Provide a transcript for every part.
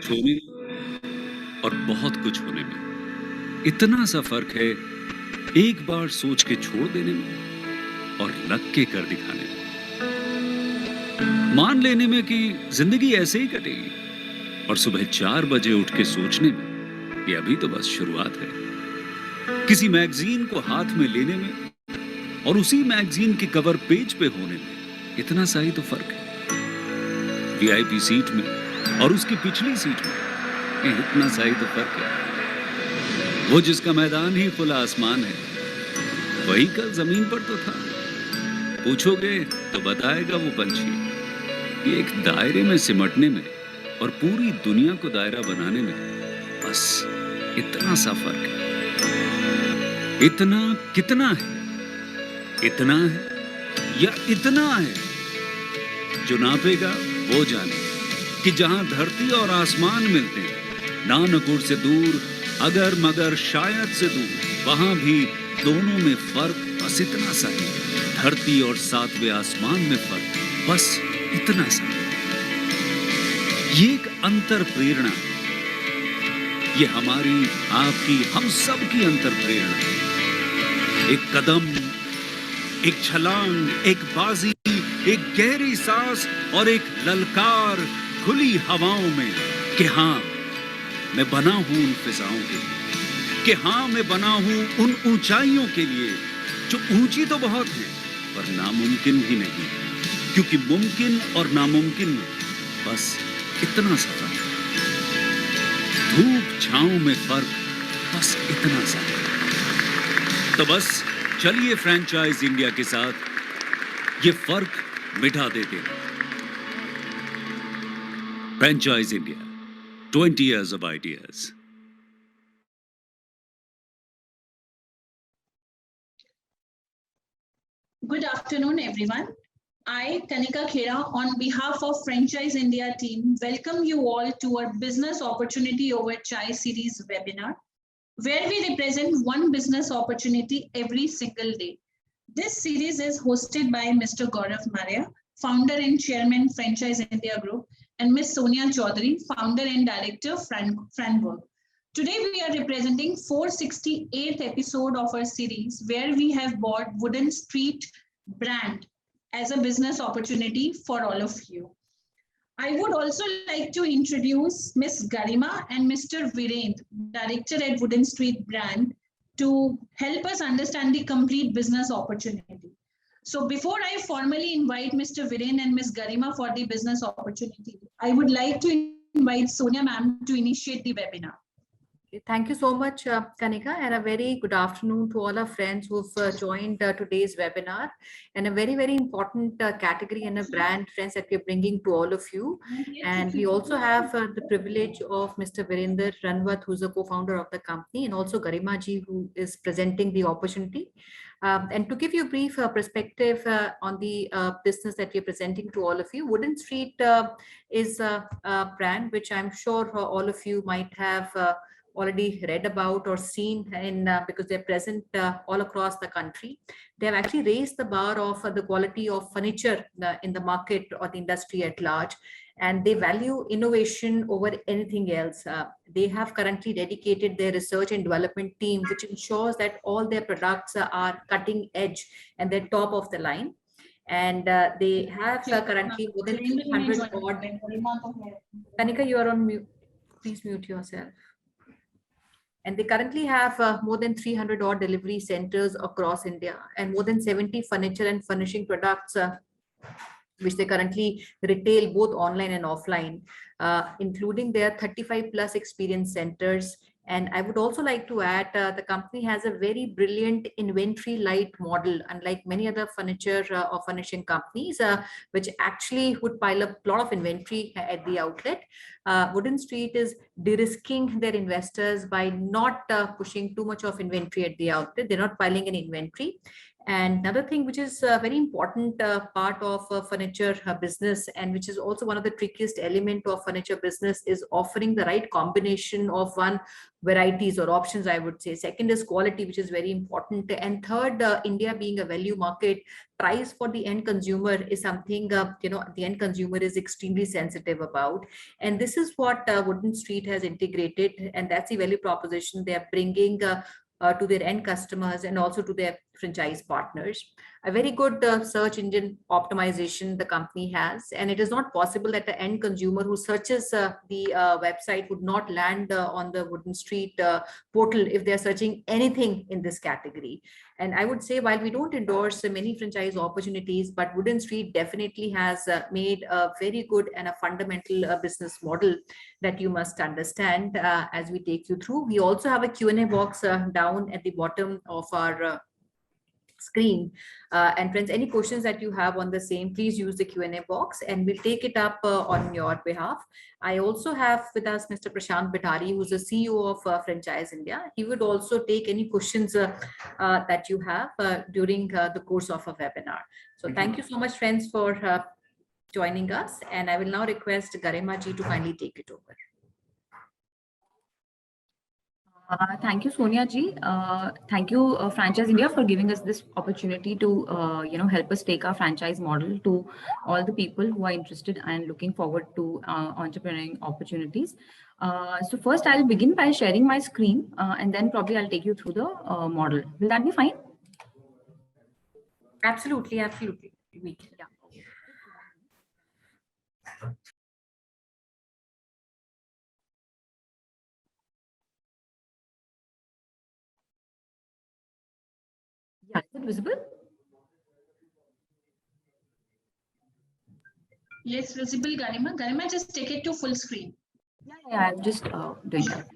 कुछ होने और बहुत कुछ होने में इतना सा फर्क है, एक बार सोच के छोड़ देने में और लग के कर दिखाने में। मान लेने में कि जिंदगी ऐसे ही कटेगी और सुबह 4 बजे उठ के सोचने में ये अभी तो बस शुरुआत है। किसी मैगजीन को हाथ में लेने में और उसी मैगजीन के कवर पेज पे होने में इतना सा ही तो फर्क है। वीआईपी सीट में और उसकी पिछली सीट में इतना सा ही तो फर्क है। वो जिसका मैदान ही खुला आसमान है, वही कल जमीन पर तो था। पूछोगे तो बताएगा वो पंछी, ये एक दायरे में सिमटने में और पूरी दुनिया को दायरा बनाने में बस इतना सा फर्क है। इतना कितना है? इतना है या इतना है? जो नापेगा वो जाने कि जहां धरती और आसमान मिलते हैं, नानकुर से दूर, अगर मगर शायद से दूर, वहां भी दोनों में फर्क बस इतना सा है। धरती और 7वें आसमान में फर्क बस इतना सा है। ये एक अंतर प्रेरणा है। ये हमारी, आपकी, हम सब की अंतर प्रेरणा है। एक कदम, एक छलांग, एक बाजी, एक गहरी सांस और एक ललकार खुली हवाओं में कि हाँ, मैं बना हूं उन फिजाओं के लिए, कि हाँ, मैं बना हूं उन ऊंचाइयों के लिए जो ऊंची तो बहुत है पर नामुमकिन भी नहीं, क्योंकि मुमकिन और नामुमकिन में बस इतना सा फर्क है। धूप छांव में फर्क बस इतना सा है। तो बस चलिए फ्रेंचाइज इंडिया के साथ ये फर्क मिटा देते हैं। Franchise India, 20 years of ideas. Good afternoon, everyone. I, Kanika Khera, on behalf of Franchise India team, welcome you all to our Business Opportunity Over Chai series webinar, where we represent one business opportunity every single day. This series is hosted by Mr. Gaurav Maria, founder and chairman, Franchise India Group, and Ms. Sonia Chaudhary, founder and director, Franberg. Today, we are representing 468th episode of our series, where we have bought Wooden Street brand as a business opportunity for all of you. I would also like to introduce Ms. Garima and Mr. Virendra, director at Wooden Street brand, to help us understand the complete business opportunity. So before I formally invite Mr. Virendra and Ms. Garima for the business opportunity, I would like to invite Sonia ma'am to initiate the webinar. Thank you so much, Kanika, and a very good afternoon to all our friends who've joined today's webinar, and a very, very important category and a brand, friends, that we're bringing to all of you. And we also have the privilege of Mr. Virendra Ranwat, who's a co-founder of the company, and also Garima ji, who is presenting the opportunity. And to give you a brief perspective on the business that we're presenting to all of you, Wooden Street is a brand which I'm sure all of you might have already read about or seen in because they're present all across the country. They have actually raised the bar of the quality of furniture in the market or the industry at large, and they value innovation over anything else. They have currently dedicated their research and development team, which ensures that all their products are cutting edge and they're top of the line. And they have currently more than 300 odd. Kanika, you are on mute. Please mute yourself. And they currently have more than 300 odd delivery centers across India and more than 70 furniture and furnishing products, which they currently retail both online and offline, including their 35 plus experience centers. And I would also like to add, the company has a very brilliant inventory light model, unlike many other furniture or furnishing companies, which actually would pile up a lot of inventory at the outlet. Wooden Street is de-risking their investors by not pushing too much of inventory at the outlet. They're not piling an inventory. And another thing which is a very important part of furniture business, and which is also one of the trickiest element of furniture business, is offering the right combination of one, varieties or options, I would say. Second is quality, which is very important. And third, India being a value market, price for the end consumer is something, the end consumer is extremely sensitive about. And this is what Wooden Street has integrated, and that's the value proposition they are bringing to their end customers and also to their franchise partners. A very good search engine optimization the company has, and it is not possible that the end consumer who searches the website would not land on the Wooden Street portal if they're searching anything in this category. And I would say, while we don't endorse many franchise opportunities, but Wooden Street definitely has made a very good and a fundamental business model that you must understand as we take you through. We also have a Q&A box down at the bottom of our screen. And friends, any questions that you have on the same, please use the Q&A box and we'll take it up on your behalf. I also have with us Mr. Prashant Bidhari, who's the CEO of Franchise India. He would also take any questions that you have during the course of a webinar. So thank you so much, friends, for joining us. And I will now request Garima ji to kindly take it over. Thank you, Sonia ji. Thank you, Franchise India, for giving us this opportunity to, help us take our franchise model to all the people who are interested and looking forward to entrepreneurial opportunities. So first, I'll begin by sharing my screen, and then probably I'll take you through the model. Will that be fine? Absolutely, absolutely. We can, yeah. Yeah, is it visible? Yes, visible, Garima. Garima, just take it to full screen. Yeah, I'm just doing that.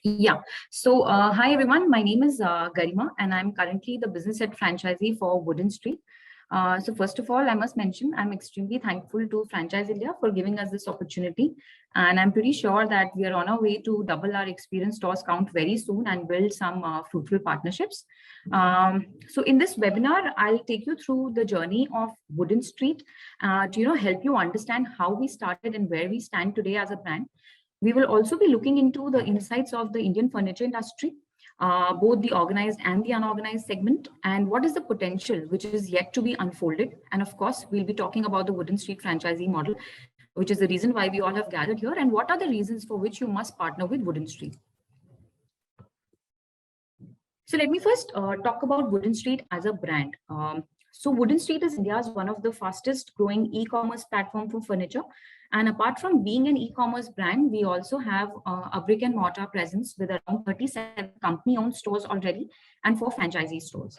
Yeah, so hi everyone, my name is Garima and I'm currently the business head franchisee for Wooden Street. So first of all, I must mention I'm extremely thankful to Franchise India for giving us this opportunity, and I'm pretty sure that we are on our way to double our experience stores count very soon and build some fruitful partnerships. So in this webinar, I'll take you through the journey of Wooden Street to help you understand how we started and where we stand today as a brand. We will also be looking into the insights of the Indian furniture industry, both the organized and the unorganized segment, and what is the potential which is yet to be unfolded. And of course, we'll be talking about the Wooden Street franchisee model, which is the reason why we all have gathered here, and what are the reasons for which you must partner with Wooden Street. So let me first talk about Wooden Street as a brand. So Wooden Street is India's one of the fastest growing e-commerce platform for furniture. And apart from being an e-commerce brand, we also have a brick and mortar presence with around 37 company-owned stores already and 4 franchisee stores.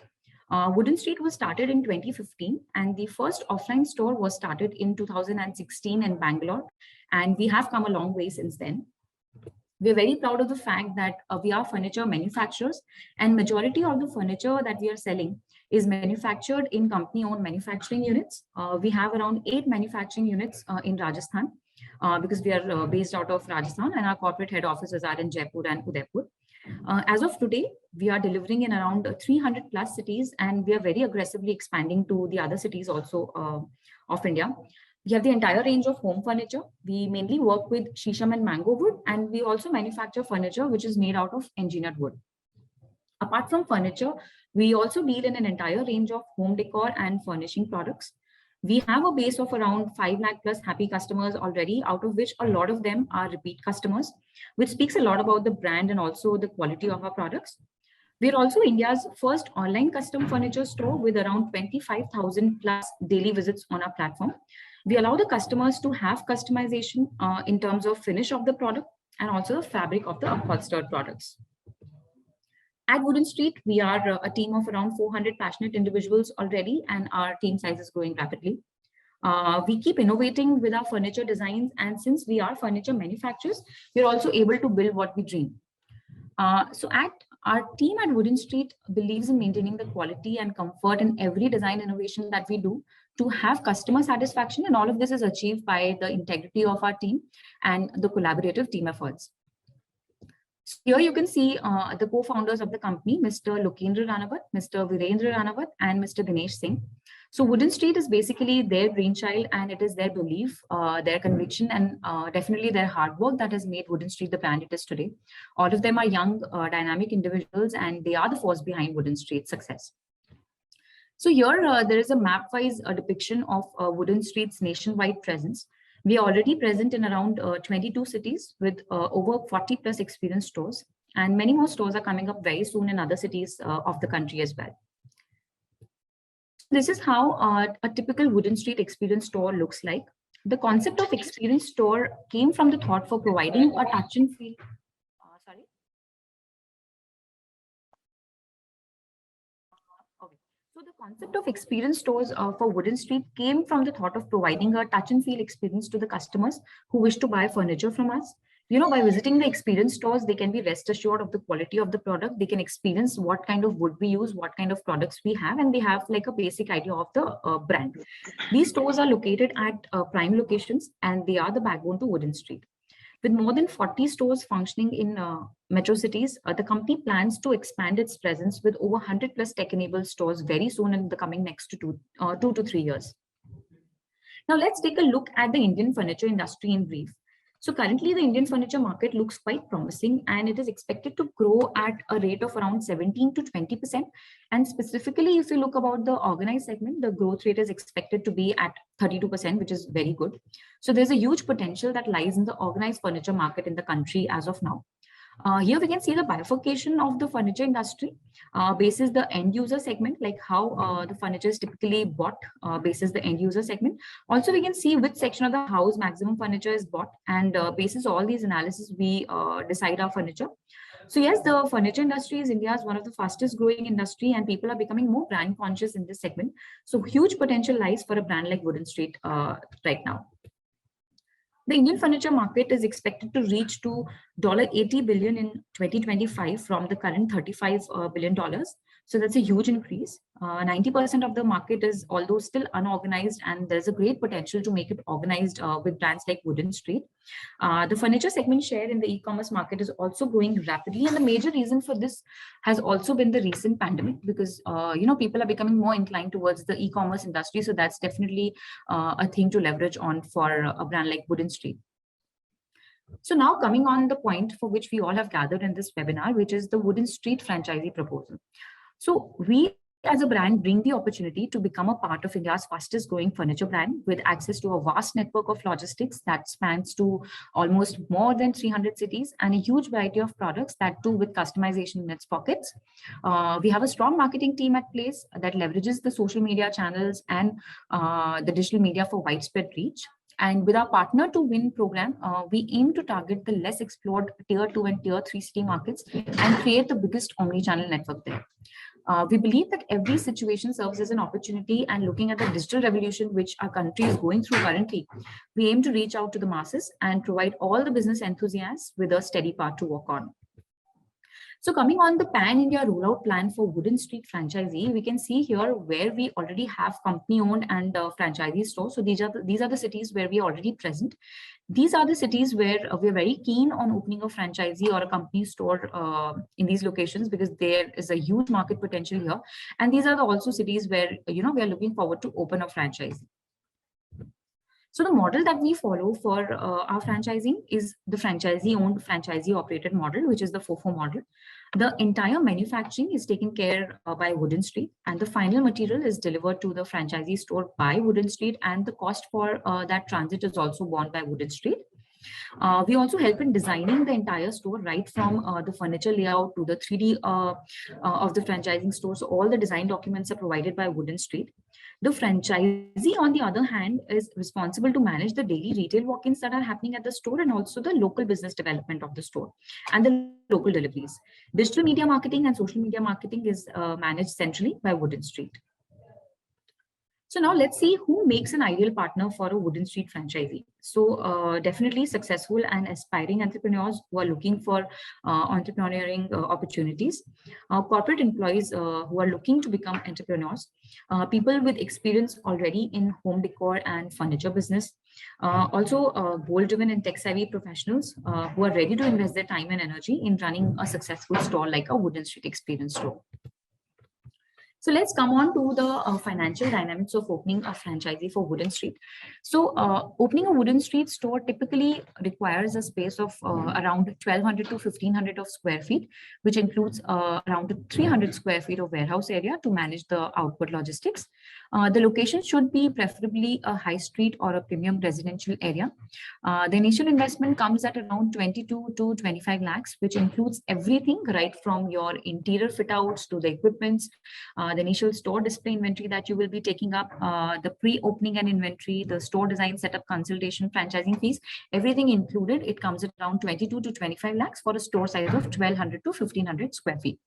Wooden Street was started in 2015 and the first offline store was started in 2016 in Bangalore. And we have come a long way since then. We're very proud of the fact that we are furniture manufacturers, and majority of the furniture that we are selling is manufactured in company-owned manufacturing units. We have around 8 manufacturing units in Rajasthan because we are based out of Rajasthan, and our corporate head offices are in Jaipur and Udaipur. As of today, we are delivering in around 300 plus cities, and we are very aggressively expanding to the other cities also of India. We have the entire range of home furniture. We mainly work with shisham and mango wood, and we also manufacture furniture which is made out of engineered wood. Apart from furniture, we also deal in an entire range of home decor and furnishing products. We have a base of around 5 lakh plus happy customers already, out of which a lot of them are repeat customers, which speaks a lot about the brand and also the quality of our products. We're also India's first online custom furniture store with around 25,000 plus daily visits on our platform. We allow the customers to have customization in terms of finish of the product and also the fabric of the upholstered products. At Wooden Street, we are a team of around 400 passionate individuals already, and our team size is growing rapidly. We keep innovating with our furniture designs, and since we are furniture manufacturers, we're also able to build what we dream. So our team at Wooden Street believes in maintaining the quality and comfort in every design innovation that we do to have customer satisfaction, and all of this is achieved by the integrity of our team and the collaborative team efforts. So here you can see the co-founders of the company, Mr. Lokendra Ranawat, Mr. Virendra Ranawat, and Mr. Dinesh Singh. So Wooden Street is basically their brainchild, and it is their belief, their conviction, and definitely their hard work that has made Wooden Street the brand it is today. All of them are young, dynamic individuals, and they are the force behind Wooden Street's success. So here there is a map-wise depiction of Wooden Street's nationwide presence. We are already present in around 22 cities with over 40 plus experienced stores, and many more stores are coming up very soon in other cities of the country as well. This is how a typical Wooden Street experience store looks like. The concept of experience store came from the thought for providing a touch and feel. So the concept of experience stores for Wooden Street came from the thought of providing a touch and feel experience to the customers who wish to buy furniture from us. You know, by visiting the experience stores, they can be rest assured of the quality of the product. They can experience what kind of wood we use, what kind of products we have, and they have like a basic idea of the brand. These stores are located at prime locations, and they are the backbone to Wooden Street. With more than 40 stores functioning in metro cities, the company plans to expand its presence with over 100 plus tech-enabled stores very soon in the coming next 2 to 3 years. Now let's take a look at the Indian furniture industry in brief. So currently the Indian furniture market looks quite promising, and it is expected to grow at a rate of around 17 to 20%. And specifically, if you look about the organized segment, the growth rate is expected to be at 32%, which is very good. So there's a huge potential that lies in the organized furniture market in the country as of now. Here we can see the bifurcation of the furniture industry basis the end user segment, like how the furniture is typically bought basis the end user segment. Also, we can see which section of the house maximum furniture is bought, and basis all these analysis, we decide our furniture. So yes, the furniture industry is India's one of the fastest growing industry, and people are becoming more brand conscious in this segment. So huge potential lies for a brand like Wooden Street right now. The Indian furniture market is expected to reach to $80 billion in 2025 from the current $35 billion. So that's a huge increase. 90% of the market is, although still unorganized, and there's a great potential to make it organized with brands like Wooden Street. The furniture segment share in the e-commerce market is also growing rapidly, and the major reason for this has also been the recent pandemic, because people are becoming more inclined towards the e-commerce industry. So that's definitely a thing to leverage on for a brand like Wooden Street. So now coming on the point for which we all have gathered in this webinar, which is the Wooden Street franchisee proposal. So we as a brand bring the opportunity to become a part of India's fastest growing furniture brand with access to a vast network of logistics that spans to almost more than 300 cities and a huge variety of products, that too with customization in its pockets. We have a strong marketing team at place that leverages the social media channels and the digital media for widespread reach. And with our Partner to Win program, we aim to target the less explored tier 2 and tier 3 city markets and create the biggest omni-channel network there. We believe that every situation serves as an opportunity, and looking at the digital revolution which our country is going through currently, we aim to reach out to the masses and provide all the business enthusiasts with a steady path to walk on. So coming on the pan-India rollout plan for Wooden Street franchisee, we can see here where we already have company-owned and franchisee stores. So these are the cities where we are already present. These are the cities where we are very keen on opening a franchisee or a company store in these locations, because there is a huge market potential here. And these are also cities where we are looking forward to open a franchise. So the model that we follow for our franchising is the franchisee-owned, franchisee-operated model, which is the FOFO model. The entire manufacturing is taken care by Wooden Street, and the final material is delivered to the franchisee store by Wooden Street, and the cost for that transit is also borne by Wooden Street. We also help in designing the entire store, right from the furniture layout to the 3D of the franchising store. So all the design documents are provided by Wooden Street. The franchisee, on the other hand, is responsible to manage the daily retail walk-ins that are happening at the store, and also the local business development of the store and the local deliveries. Digital media marketing and social media marketing is managed centrally by Wooden Street. So now let's see who makes an ideal partner for a Wooden Street franchisee. So definitely successful and aspiring entrepreneurs who are looking for entrepreneurial opportunities, corporate employees who are looking to become entrepreneurs, people with experience already in home decor and furniture business, Also goal-driven and tech-savvy professionals who are ready to invest their time and energy in running a successful store like a Wooden Street Experience store. So let's come on to the financial dynamics of opening a franchisee for Wooden Street. So opening a Wooden Street store typically requires a space of around 1,200 to 1,500 of square feet, which includes around 300 square feet of warehouse area to manage the output logistics. The location should be preferably a high street or a premium residential area. The initial investment comes at around 22 to 25 lakhs, which includes everything right from your interior fit outs to the equipments, the initial store display inventory that you will be taking up, the pre-opening and inventory, the store design setup consultation, franchising fees, everything included. It comes at around 22 to 25 lakhs for a store size of 1,200 to 1,500 square feet.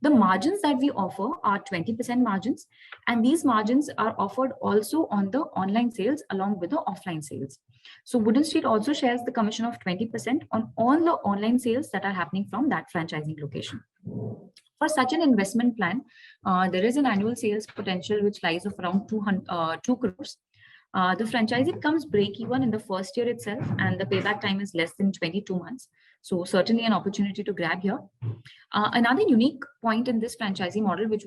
The margins that we offer are 20% margins, and these margins are offered also on the online sales along with the offline sales. So Wooden Street also shares the commission of 20% on all the online sales that are happening from that franchising location. For such an investment plan, there is an annual sales potential which lies of around 2 crores. The franchisee becomes break-even in the first year itself, and the payback time is less than 22 months. So certainly an opportunity to grab here. Another unique point in this franchisee model, which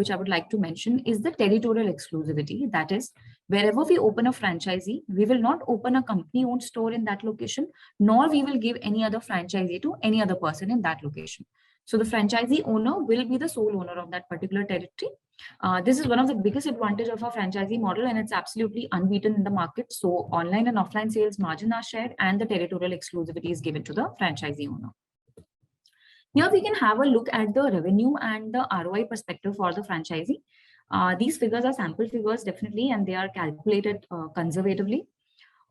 I would like to mention, is the territorial exclusivity. That is, wherever we open a franchisee, we will not open a company-owned store in that location, nor we will give any other franchisee to any other person in that location. So the franchisee owner will be the sole owner of that particular territory. This is one of the biggest advantages of our franchisee model, and it's absolutely unbeaten in the market. So online and offline sales margin are shared, and the territorial exclusivity is given to the franchisee owner. Here we can have a look at the revenue and the ROI perspective for the franchisee. These figures are sample figures, definitely, and they are calculated conservatively.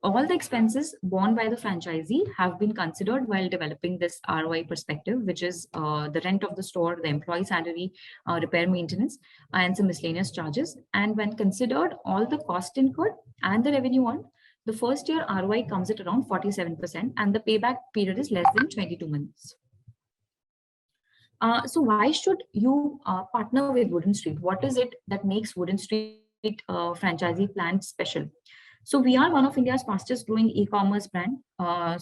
All the expenses borne by the franchisee have been considered while developing this ROI perspective, which is the rent of the store, the employee salary, repair maintenance, and some miscellaneous charges. And when considered all the cost incurred and the revenue earned, the first year ROI comes at around 47%, and the payback period is less than 22 months. So why should you partner with Wooden Street? What is it that makes Wooden Street franchisee plan special? So we are one of India's fastest growing e-commerce brand.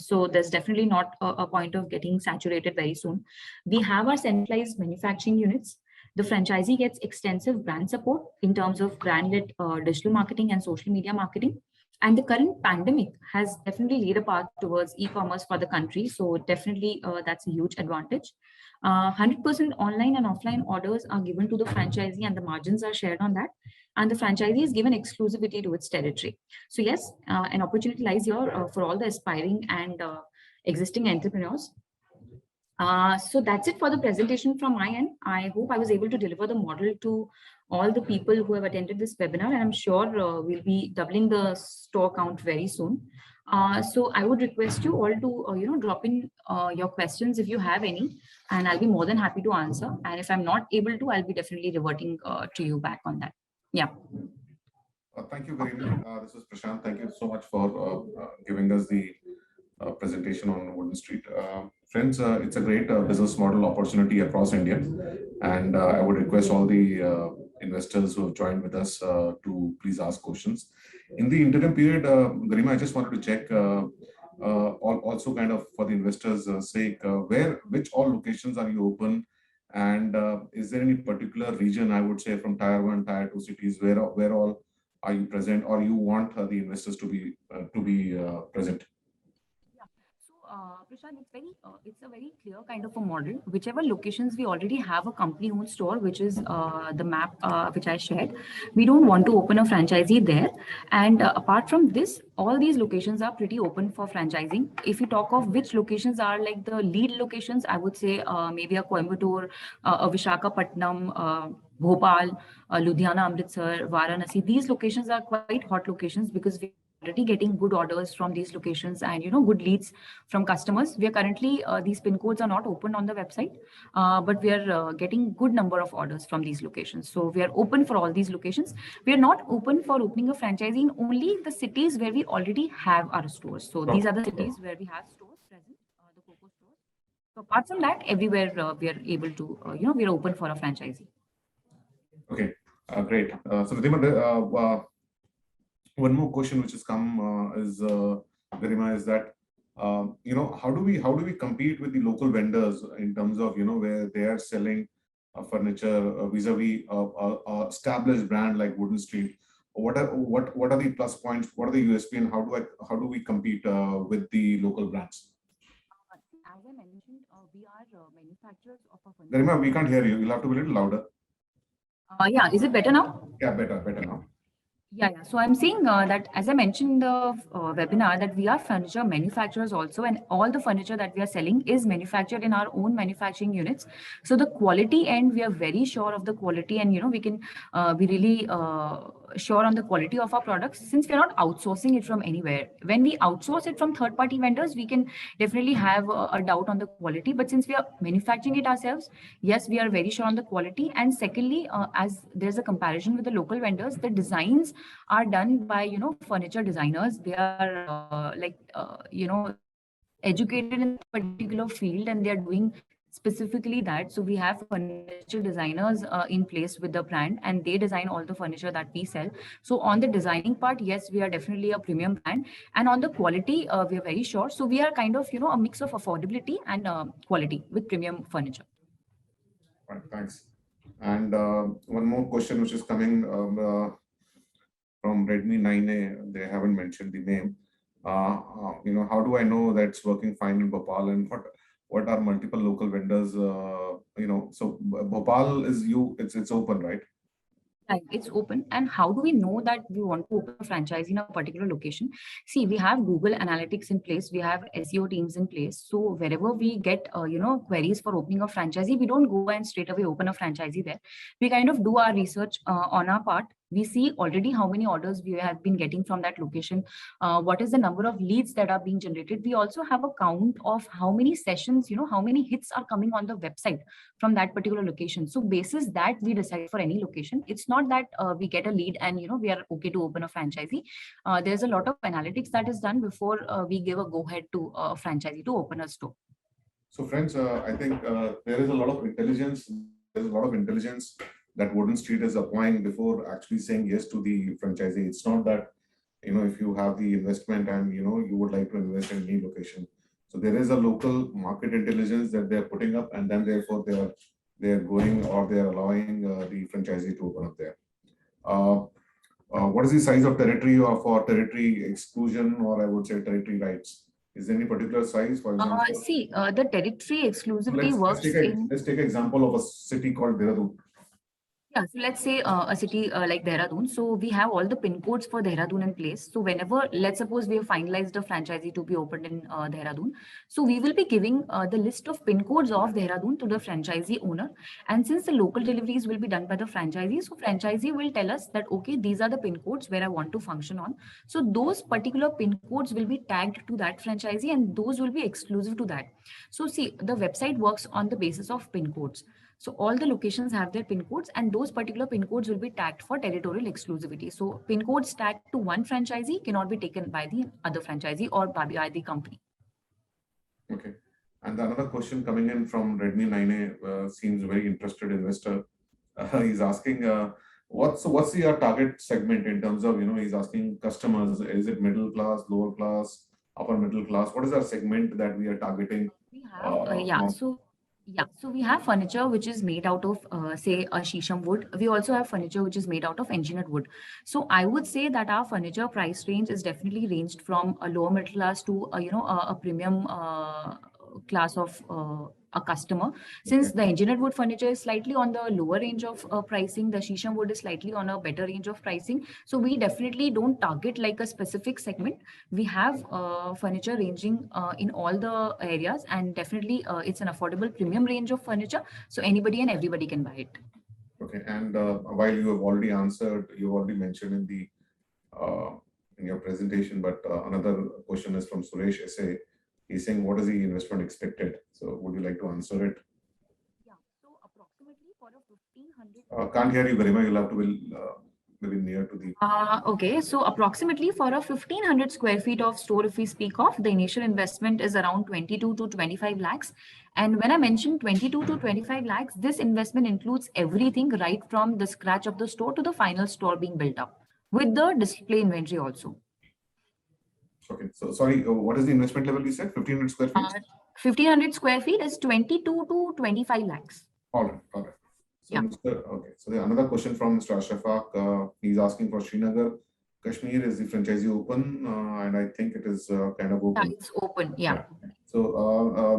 So there's definitely not a point of getting saturated very soon. We have our centralized manufacturing units. The franchisee gets extensive brand support in terms of brand-led digital marketing and social media marketing. And the current pandemic has definitely laid a path towards e-commerce for the country. So definitely that's a huge advantage. 100% online and offline orders are given to the franchisee, and the margins are shared on that. And the franchisee is given exclusivity to its territory. So yes, an opportunity lies here for all the aspiring and existing entrepreneurs. So that's it for the presentation from my end. I hope I was able to deliver the model to all the people who have attended this webinar, and I'm sure we'll be doubling the store count very soon. So I would request you all to drop in your questions if you have any, and I'll be more than happy to answer. And if I'm not able to, I'll be definitely reverting to you back on that. Yeah. Thank you very much. This is Prashant. Thank you so much for giving us the presentation on Wooden Street. Friends, it's a great business model opportunity across India. And I would request all the investors who have joined with us to please ask questions. In the interim period, Garima, I just wanted to check also kind of for the investors' sake, which all locations are you open? And is there any particular region, I would say from Tier 1, Tier 2 cities, where all are you present, or you want the investors to be present? Yeah. So Prashant, it's a very clear kind of a model. Whichever locations we already have a company-owned store, which is the map which I shared, we don't want to open a franchisee there. And apart from this, all these locations are pretty open for franchising. If you talk of which locations are like the lead locations, I would say maybe a Coimbatore, a Visakhapatnam, Bhopal, Ludhiana, Amritsar, Varanasi. These locations are quite hot locations because we already getting good orders from these locations and good leads from customers. We are currently these pin codes are not open on the website, but we are getting good number of orders from these locations. So we are open for all these locations. We are not open for opening a franchisee in only the cities where we already have our stores. So these are the cities where we have stores present, the COCO stores. So apart from that, everywhere we are able to we are open for a franchisee. Okay, great. So Ridhima, one more question which has come is Garima, is that how do we compete with the local vendors in terms of where they are selling furniture vis-a-vis established brand like Wooden Street? What are the plus points? What are the USP, and how do we compete with the local brands? As I mentioned, we are manufacturers of a furniture. Garima, we can't hear you. You'll have to be a little louder. Yeah, is it better now? Yeah, better now. Yeah. So I'm saying that, as I mentioned in the webinar, that we are furniture manufacturers also, and all the furniture that we are selling is manufactured in our own manufacturing units. So the quality end, we are very sure of the quality, and we can be really sure on the quality of our products, since we are not outsourcing it from anywhere. When we outsource it from third-party vendors, we can definitely have a doubt on the quality. But since we are manufacturing it ourselves, yes, we are very sure on the quality. And secondly, as there's a comparison with the local vendors, the designs are done by furniture designers. They are educated in a particular field, and they are doing specifically that. So we have furniture designers in place with the brand, and they design all the furniture that we sell. So on the designing part, yes, we are definitely a premium brand, and on the quality, we are very sure. So we are kind of a mix of affordability and quality with premium furniture. Right, thanks. And one more question which is coming from Redmi 9A. They haven't mentioned the name. How do I know that it's working fine in Bhopal, and what are multiple local vendors? So Bhopal is it's open, right? Right, it's open. And how do we know that we want to open a franchise in a particular location? See, we have Google Analytics in place. We have SEO teams in place. So wherever we get, queries for opening a franchisee, we don't go and straight away open a franchisee there. We kind of do our research on our part. We see already how many orders we have been getting from that location. What is the number of leads that are being generated? We also have a count of how many sessions, how many hits are coming on the website from that particular location. So basis that we decide for any location. It's not that we get a lead and we are okay to open a franchisee. There's a lot of analytics that is done before we give a go ahead to a franchisee to open a store. So friends, I think there is a lot of intelligence. There's a lot of intelligence that Wooden Street is applying before actually saying yes to the franchisee. It's not that if you have the investment and you would like to invest in any location. So there is a local market intelligence that they're putting up, and then therefore they're going, or they're allowing the franchisee to open up there. What is the size of territory for territory exclusion, or I would say territory rights? Is there any particular size, for example? The territory exclusivity works let's take an example of a city called Dehradun. Yeah, so let's say a city like Dehradun. So we have all the pin codes for Dehradun in place. So whenever, let's suppose we have finalized a franchisee to be opened in Dehradun. So we will be giving the list of pin codes of Dehradun to the franchisee owner. And since the local deliveries will be done by the franchisee, so franchisee will tell us that, okay, these are the pin codes where I want to function on. So those particular pin codes will be tagged to that franchisee, and those will be exclusive to that. So see, the website works on the basis of pin codes. So all the locations have their pin codes, and those particular pin codes will be tagged for territorial exclusivity. So pin codes tagged to one franchisee cannot be taken by the other franchisee or by the company. Okay. And another question coming in from Redmi 9A seems very interested investor. He's asking, what's your target segment in terms of, he's asking customers, is it middle class, lower class, upper middle class? What is our segment that we are targeting? We have, so we have furniture which is made out of, say, a shisham wood. We also have furniture which is made out of engineered wood. So I would say that our furniture price range is definitely ranged from a lower middle class to, a premium class of a customer. Since the engineered wood furniture is slightly on the lower range of pricing, the shisham wood is slightly on a better range of pricing. So we definitely don't target like a specific segment. We have furniture ranging in all the areas, and definitely it's an affordable premium range of furniture. So anybody and everybody can buy it. Okay, and while you have already answered, you already mentioned in your presentation, but another question is from Suresh SA. He's saying, what is the investment expected? So would you like to answer it? Yeah, so approximately for a 1,500. Can't hear you very much. You'll have to be maybe near to the. Okay, so approximately for a 1,500 square feet of store, if we speak of, the initial investment is around 22 to 25 lakhs. And when I mentioned 22 to 25 lakhs, this investment includes everything right from the scratch of the store to the final store being built up. with the display inventory also. Okay, so sorry, what is the investment level you said? 1,500 square feet? 1,500 square feet is 22 to 25 lakhs. All right, all right. So, Yeah. okay, so another question from Mr. Ashfaq. He's asking for Srinagar, Kashmir. Is the franchisee open? And I think it is kind of Yeah, open. it's open. Yeah. So,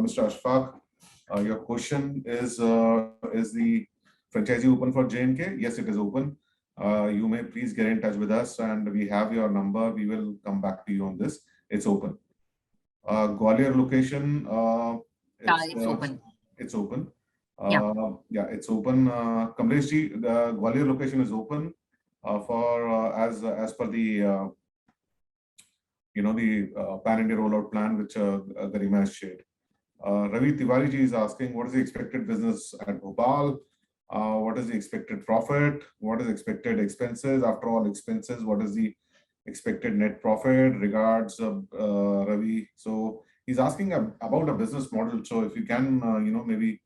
Mr. Ashfaq, your question is the franchisee open for J&K? Yes, it is open. You may please get in touch with us, and we have your number. We will come back to you on this. It's open. Gwalior location. It's open. It's open. Yeah. Yeah, it's open. Kamlesh ji, the Gwalior location is open for as per the the pan-India rollout plan which Garima has shared. Ravi Tiwari ji is asking, what is the expected business at Bhopal? What is the expected profit? What is expected expenses? After all expenses, what is the expected net profit? Regards, Ravi. So he's asking about a business model. So if you can, maybe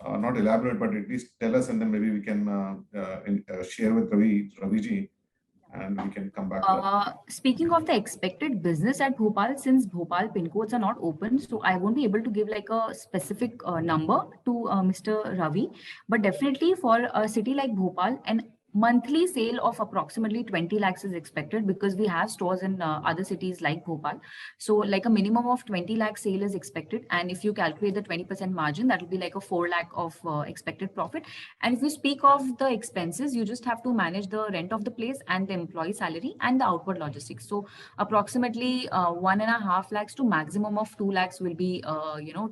not elaborate, but at least tell us, and then maybe we can share with Ravi ji, and we can come back to that. Speaking of the expected business at Bhopal, since Bhopal pin codes are not open, so I won't be able to give like a specific number to Mr. Ravi, but definitely for a city like Bhopal, an monthly sale of approximately 20 lakhs is expected, because we have stores in other cities like Bhopal. So like a minimum of 20 lakh sale is expected. And if you calculate the 20% margin, that will be like a 4 lakh of expected profit. And if you speak of the expenses, you just have to manage the rent of the place and the employee salary and the outward logistics. So approximately 1.5 lakhs to maximum of 2 lakhs will be,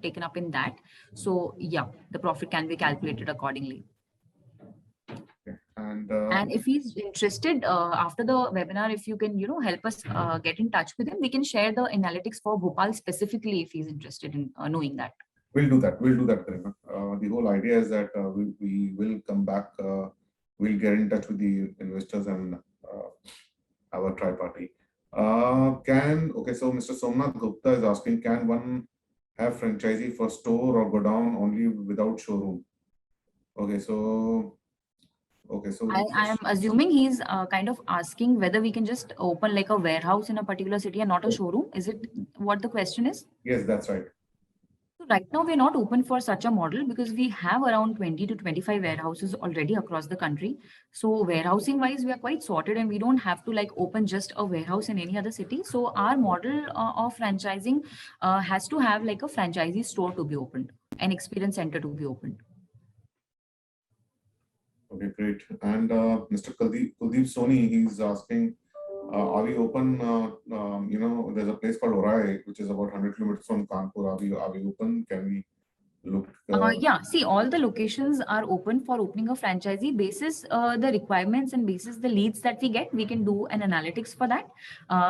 taken up in that. So yeah, the profit can be calculated accordingly. And if he's interested after the webinar, if you can, help us get in touch with him, we can share the analytics for Bhopal specifically if he's interested in knowing that. We'll do that. We'll do that, Garima. The whole idea is that we will come back. We'll get in touch with the investors and our tri-party. Okay, so Mr. Somnath Gupta is asking, can one have franchisee for store or go down only without showroom? Okay, so I am assuming he's kind of asking whether we can just open like a warehouse in a particular city and not a showroom. Is it what the question is? Yes, that's right. So right now we're not open for such a model because we have around 20 to 25 warehouses already across the country. So warehousing wise, we are quite sorted and we don't have to like open just a warehouse in any other city. So our model of franchising has to have like a franchisee store to be opened, an experience center to be opened. Okay, great. And Mr. Kuldeep Soni, he's asking, are we open? There's a place called Orai, which is about 100 kilometers from Kanpur. Are we open? Can we look? Yeah, see, all the locations are open for opening a franchisee basis. The requirements and basis the leads that we get, we can do an analytics for that.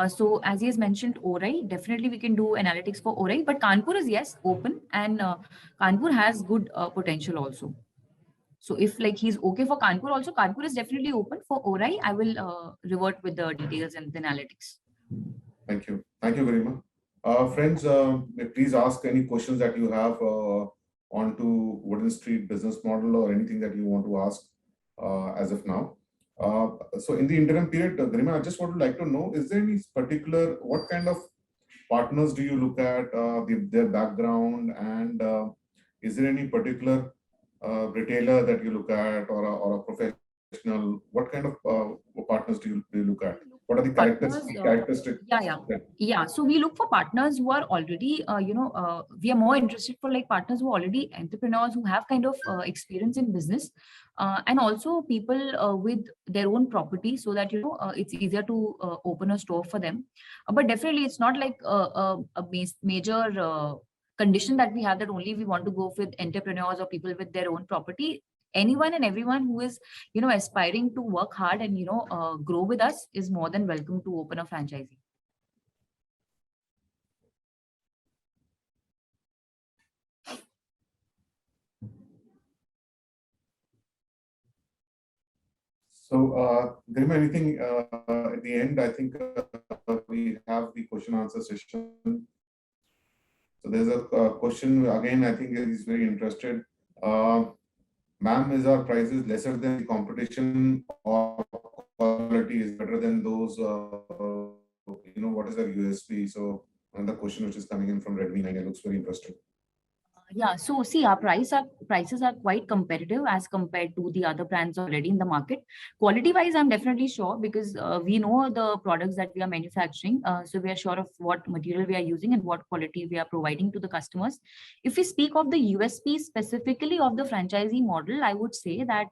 So as he has mentioned, Orai, definitely we can do analytics for Orai. But Kanpur is yes open, and Kanpur has good potential also. So if like he's okay for Kanpur also, Kanpur is definitely open. For Orai, I will revert with the details and the analytics. Thank you. Thank you very much. Friends, please ask any questions that you have onto Wooden Street business model or anything that you want to ask as of now. So in the interim period, Garima, I just would like to know, is there any particular, what kind of partners do you look at, their background, and is there any particular retailer that you look at, or a professional? What kind of partners do you look at? What are the characteristics? Yeah. So we look for partners who are already, we are more interested for like partners who are already entrepreneurs who have kind of experience in business, and also people with their own property, so that it's easier to open a store for them. But definitely, it's not like a major condition that we have that only we want to go with entrepreneurs or people with their own property. Anyone and everyone who is aspiring to work hard and grow with us is more than welcome to open a franchisee. So Garima, anything at the end? I think we have the question answer session. So there's a question again. I think he's very interested. Ma'am, is our prices lesser than the competition or quality is better than those, what is their USP? So another question which is coming in from Redmi 9, it looks very interesting. Yeah, so see, our prices are quite competitive as compared to the other brands already in the market. Quality wise, I'm definitely sure, because we know the products that we are manufacturing. So we are sure of what material we are using and what quality we are providing to the customers. If we speak of the USP specifically of the franchisee model, I would say that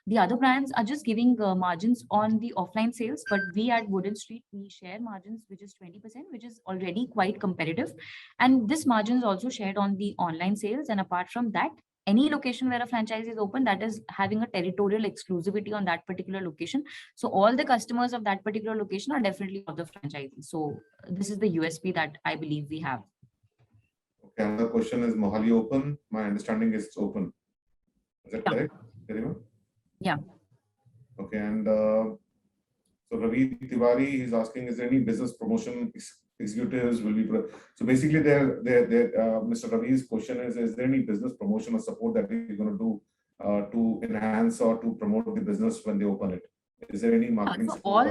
the other brands are just giving margins on the offline sales, but we at Wooden Street, we share margins, which is 20%, which is already quite competitive. And this margin is also shared on the online sales. And apart from that, any location where a franchise is open, that is having a territorial exclusivity on that particular location. So all the customers of that particular location are definitely of the franchisee. So this is the USP that I believe we have. Okay, another question is Mohali open? My understanding is it's open. Is that correct, Garima? Yeah. Okay, and so Ravi Tiwari is asking, is there any business promotion executives will be? So basically, Mr. Ravi's question is there any business promotion or support that we're going to do to enhance or to promote the business when they open it? Is there any marketing? So all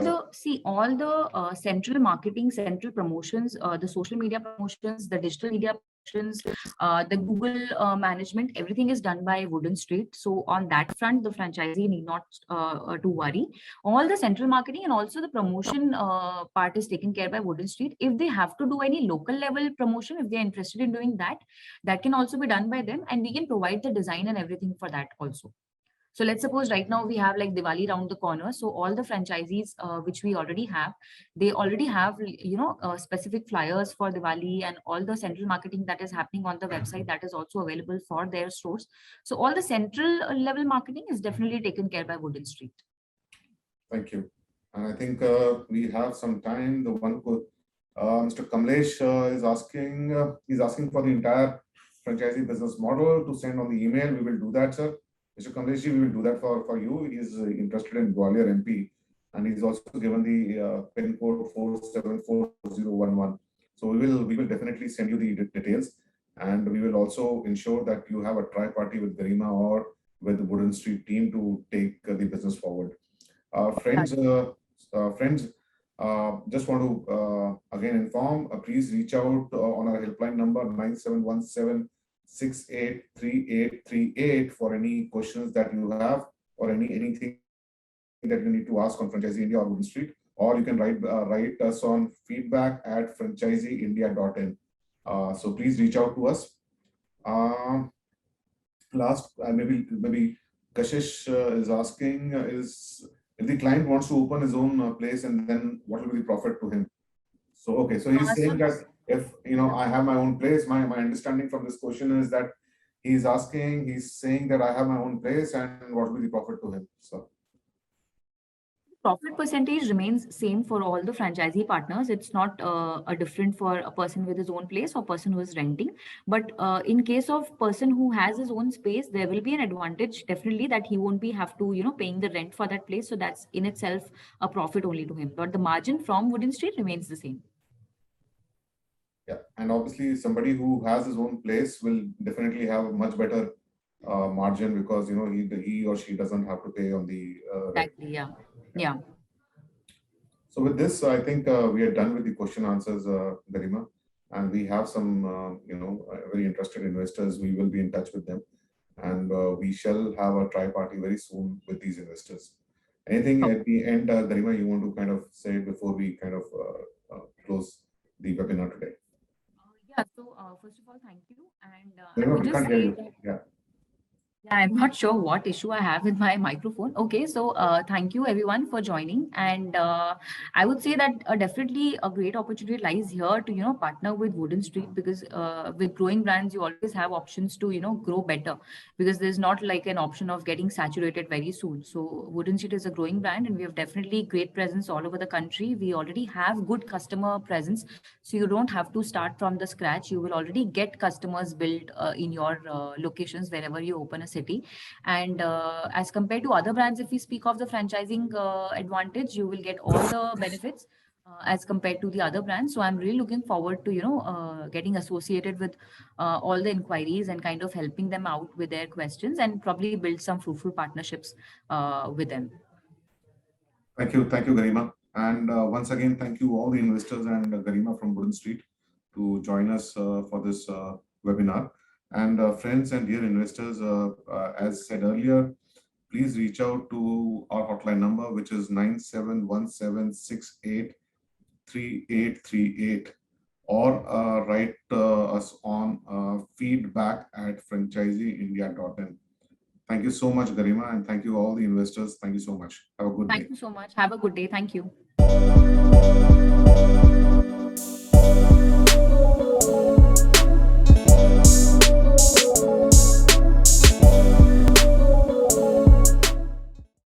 the central marketing, central promotions, the social media promotions, the digital media promotions, the Google management, everything is done by Wooden Street. So on that front, the franchisee need not to worry. All the central marketing and also the promotion part is taken care by Wooden Street. If they have to do any local level promotion, if they're interested in doing that, that can also be done by them, and we can provide the design and everything for that also. So let's suppose right now we have like Diwali around the corner. So all the franchisees which we already have, they already have, specific flyers for Diwali, and all the central marketing that is happening on the website, that is also available for their stores. So all the central level marketing is definitely taken care by Wooden Street. Thank you. And I think we have some time. The one Mr. Kamlesh is asking, he's asking for the entire franchisee business model to send on the email. We will do that, sir. Mr. Kamlesh, we will do that for you. He is interested in Gwalior MP, and he's also given the PIN code 474011. So we will definitely send you the details, and we will also ensure that you have a tri-party with Garima or with the Wooden Street team to take the business forward. Friends, just want to again inform, please reach out on our helpline number 9717683838 for any questions that you have, or anything that you need to ask on Franchisee India or Wooden Street, or you can write us on feedback@franchiseeindia.in. So please reach out to us. Last, maybe Kashish is asking, is if the client wants to open his own place, and then what will be the profit to him? So, okay, so he's saying that if, I have my own place, my understanding from this question is that he's saying that I have my own place, and what will be the profit to him? So profit percentage remains same for all the franchisee partners. It's not a different for a person with his own place or person who is renting. But in case of person who has his own space, there will be an advantage definitely that he won't be have to paying the rent for that place. So that's in itself a profit only to him. But the margin from Wooden Street remains the same. Yeah, and obviously somebody who has his own place will definitely have a much better margin, because he or she doesn't have to pay on the exactly. Yeah. So with this, I think we are done with the question answers, Garima, and we have some very interested investors. We will be in touch with them, and we shall have a tri-party very soon with these investors. Anything at the end, Garima, you want to kind of say before we kind of close the webinar today? Yeah. So first of all, thank you. And Garima, we can't hear you. Yeah. Yeah, I'm not sure what issue I have with my microphone. Okay, so thank you everyone for joining. And I would say that definitely a great opportunity lies here to, partner with Wooden Street, because with growing brands, you always have options to, grow better, because there's not like an option of getting saturated very soon. So Wooden Street is a growing brand, and we have definitely great presence all over the country. We already have good customer presence. So you don't have to start from the scratch. You will already get customers built in your locations wherever you open a city. And as compared to other brands, if we speak of the franchising advantage, you will get all the benefits as compared to the other brands. So I'm really looking forward to getting associated with all the inquiries and kind of helping them out with their questions, and probably build some fruitful partnerships with them. Thank you, Garima. And once again, thank you all the investors and Garima from Wooden Street to join us for this webinar. And friends and dear investors, as said earlier, please reach out to our hotline number, which is 9717683838, or write us on feedback@franchiseindia.in. Thank you so much, Garima, and thank you all the investors. Thank you so much. Have a good day. Thank you so much. Have a good day. Thank you.